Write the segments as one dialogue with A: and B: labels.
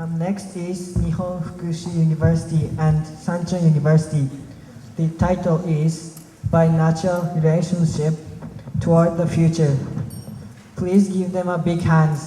A: Next is Nihon Fukushi University and Sanchon University. The title is Bilateral Relationship Toward the Future. Please give them a big hand.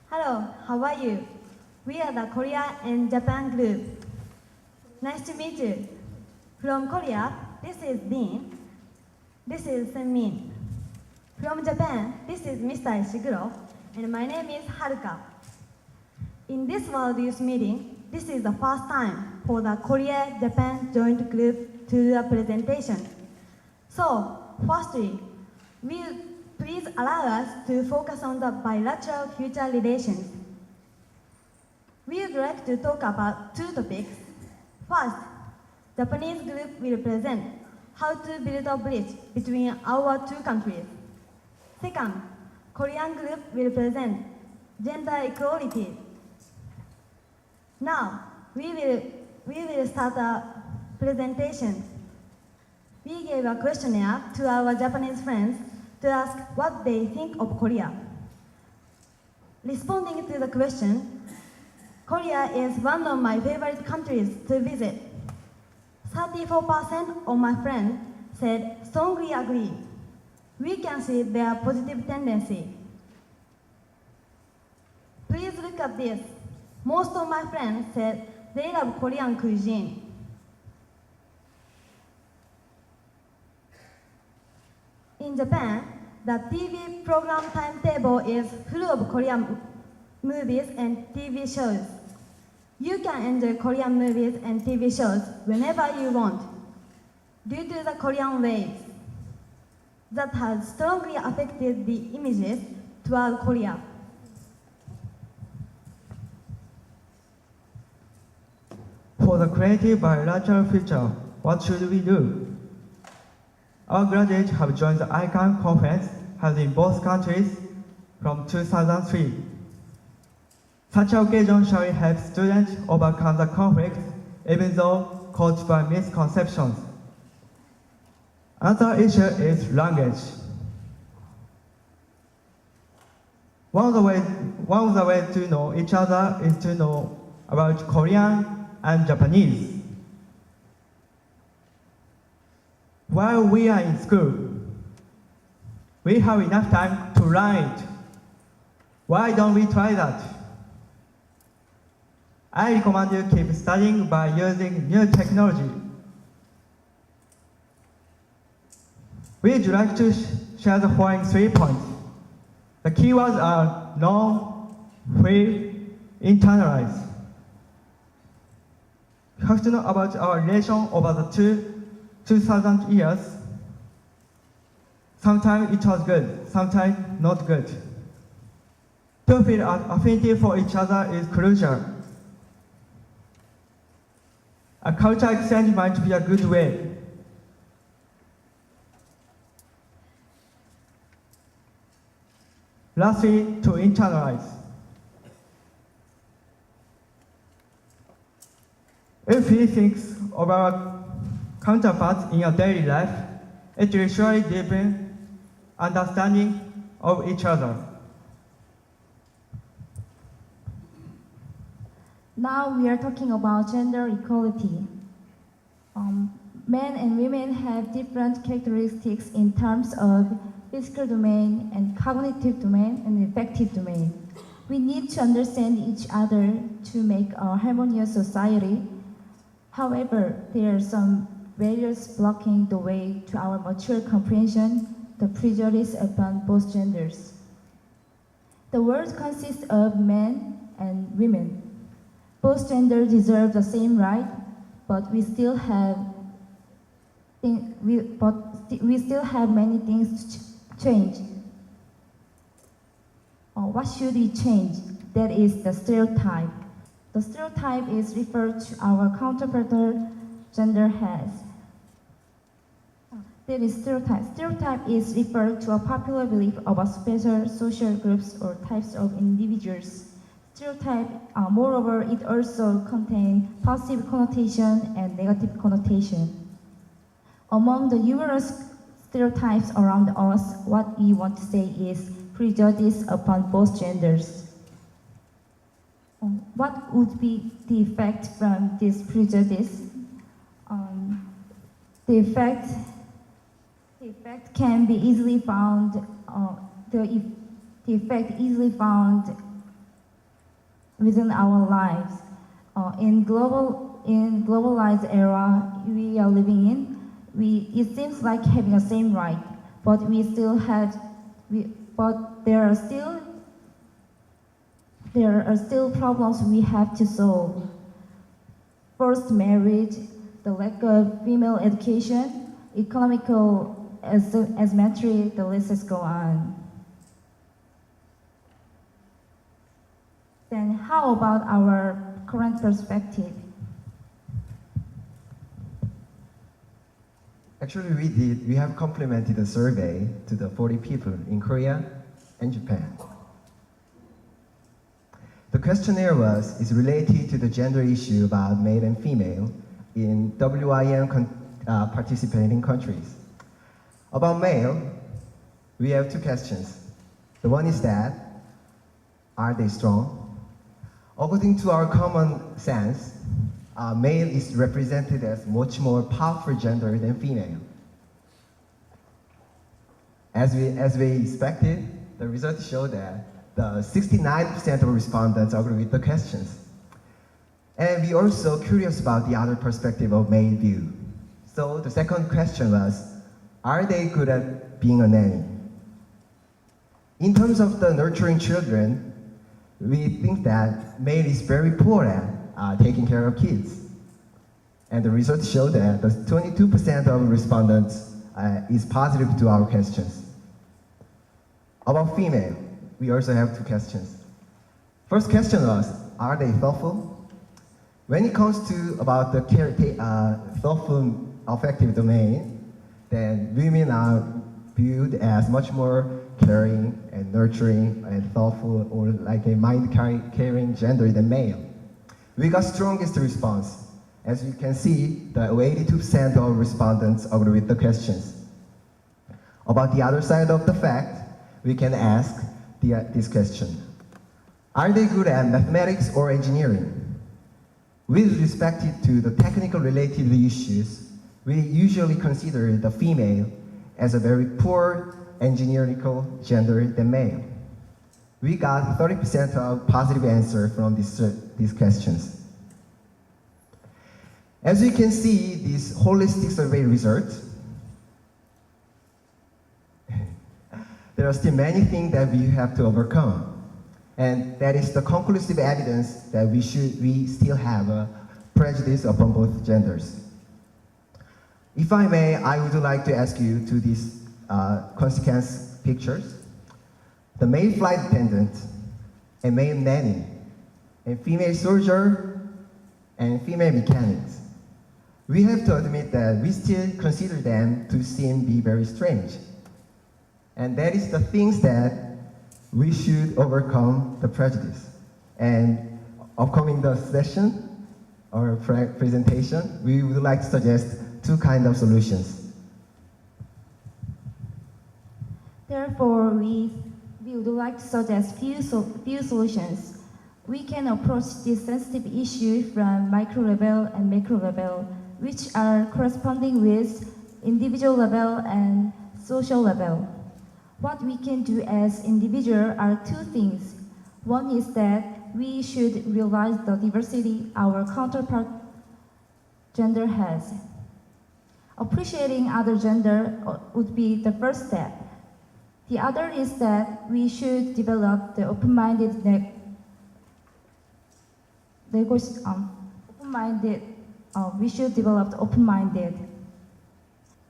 B: Hello, how are you? We are the Korea and Japan group. Nice to meet you. From Korea, this is Dean. This is Senmin. From Japan, this is Mr. Ishiguro, and my name is Haruka. In this World Youth Meeting, this is the first time for the Korea-Japan joint group to do a presentation. So, firstly, please allow us to focus on the bilateral future relations. We would like to talk about two topics. First, Japanese group will present how to build a bridge between our two countries. Second, Korean group will present gender equality. Now, we will start a presentation. We gave a questionnaire to our Japanese friends to ask what they think of Korea. Responding to the question, Korea is one of my favorite countries to visit. 34% of my friends said strongly agree. We can see their positive tendency. Please look at this. Most of my friends said they love Korean cuisine. In Japan, the TV program timetable is full of Korean movies and TV shows. You can enjoy Korean movies and TV shows whenever you want, due to the Korean waves that has strongly affected the images toward Korea.
C: For the creative bilateral future, what should we do? Our graduates have joined the ICANN conference held in both countries from 2003. Such occasion shall help students overcome the conflicts, even though caused by misconceptions. Another issue is language. One of the ways to know each other is to know about Korean and Japanese. While we are in school, we have enough time to learn it. Why don't we try that? I recommend you keep studying by using new technology. We'd like to share the following 3 points. The keywords are know, feel, internalize. You have to know about our relation over the 2,000 years. Sometimes it was good, sometimes not good. To feel an affinity for each other is crucial. A culture exchange might be a good way. Lastly, to internalize. If we think of our counterparts in our daily life, it will surely deepen understanding of each other.
D: Now we are talking about gender equality. Men and women have different characteristics in terms of physical domain and cognitive domain and affective domain. We need to understand each other to make a harmonious society. However, there are some barriers blocking the way to our mature comprehension, the prejudice upon both genders. The world consists of men and women. Both genders deserve the same right, but we still have many things to change. What should we change? That is the stereotype. The stereotype is referred to our counterpart gender has. That is stereotype. Stereotype is referred to a popular belief about special social groups or types of individuals. stereotype. Moreover, it also contains positive connotation and negative connotation. Among the numerous stereotypes around us, what we want to say is prejudice upon both genders. What would be the effect from this prejudice? The effect can be easily found. The effect easily found within our lives. In globalized era we are living in, it seems like having the same right, but there are still problems we have to solve. Forced marriage, the lack of female education, economical asymmetry, the list goes on. Then how about our current perspective?
E: Actually, we have complemented the survey to the 40 people in Korea and Japan. The questionnaire is related to the gender issue about male and female in WIM participating countries. About male, we have two questions. The one is that, are they strong? According to our common sense, male is represented as much more powerful gender than female. As we expected, the results show that the 69% of respondents agree with the questions. And we are also curious about the other perspective of male view. So the second question was, are they good at being a nanny? In terms of the nurturing children, we think that male is very poor at taking care of kids. And the results show that the 22% of respondents is positive to our questions. About female, we also have two questions. First question was, are they thoughtful? When it comes to about the thoughtful affective domain, then women are viewed as much more caring and nurturing and thoughtful, or like a mind-caring gender than male. We got strongest response. As you can see, the 82% of respondents agree with the questions. About the other side of the fact, we can ask this question. Are they good at mathematics or engineering? With respect to the technical related issues, we usually consider the female as a very poor engineerical gender than male. We got 30% of positive answer from these questions. As you can see, these holistic survey results, there are still many things that we have to overcome. And that is the conclusive evidence that we still have a prejudice upon both genders. If I may, I would like to ask you to these consequence pictures. The male flight attendant, a male nanny, a female soldier, and female mechanics. We have to admit that we still consider them to seem be very strange. And that is the things that we should overcome the prejudice. And upcoming the session or presentation, we would like to suggest two kinds of solutions.
D: Therefore, we would like to suggest few solutions. We can approach this sensitive issue from micro level and macro level, which are corresponding with individual level and social level. What we can do as individuals are two things. One is that we should realize the diversity our counterpart gender has. Appreciating other gender would be the first step. The other is that we should develop the we should develop the open-minded.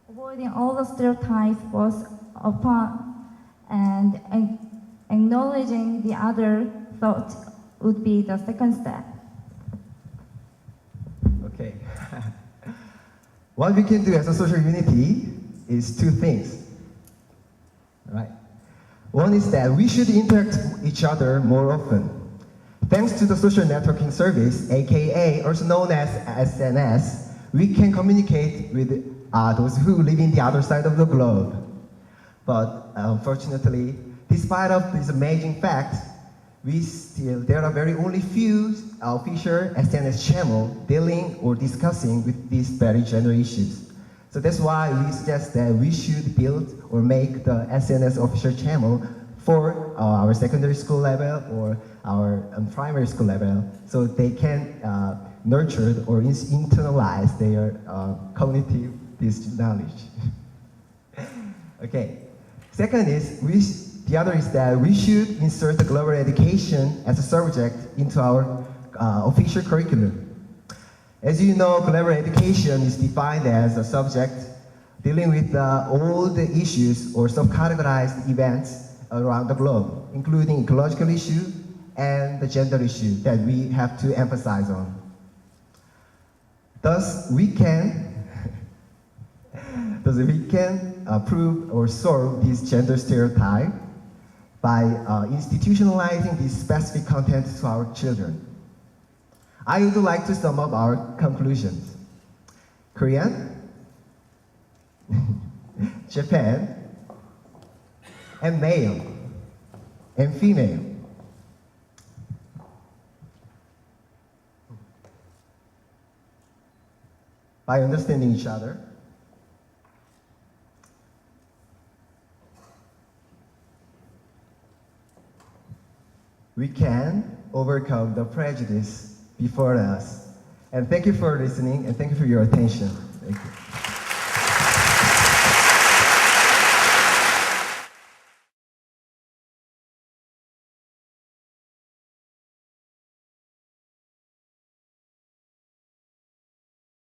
D: Avoiding all the stereotypes was upon and acknowledging the other thought would be the second step.
E: Okay. What we can do as a social unity is two things. Right? One is that we should interact with each other more often. Thanks to the social networking service, aka also known as SNS, we can communicate with those who live in the other side of the globe. But unfortunately, despite of these amazing facts, there are very only few official SNS channels dealing or discussing with these very general issues. So that's why we suggest that we should build or make the SNS official channel for our secondary school level or our primary school level, so they can nurture or internalize their cognitive this knowledge. Okay. Second is the other is that we should insert the global education as a subject into our official curriculum. As you know, global education is defined as a subject dealing with all the issues or subcategorized events around the globe, including ecological issue and the gender issue that we have to emphasize on. Thus, we can prove or solve this gender stereotype by institutionalizing this specific content to our children. I would like to sum up our conclusions. Korean, Japan, and male, and female. By understanding each other, we can overcome the prejudice before us. And thank you for listening, and thank you for your attention. Thank you.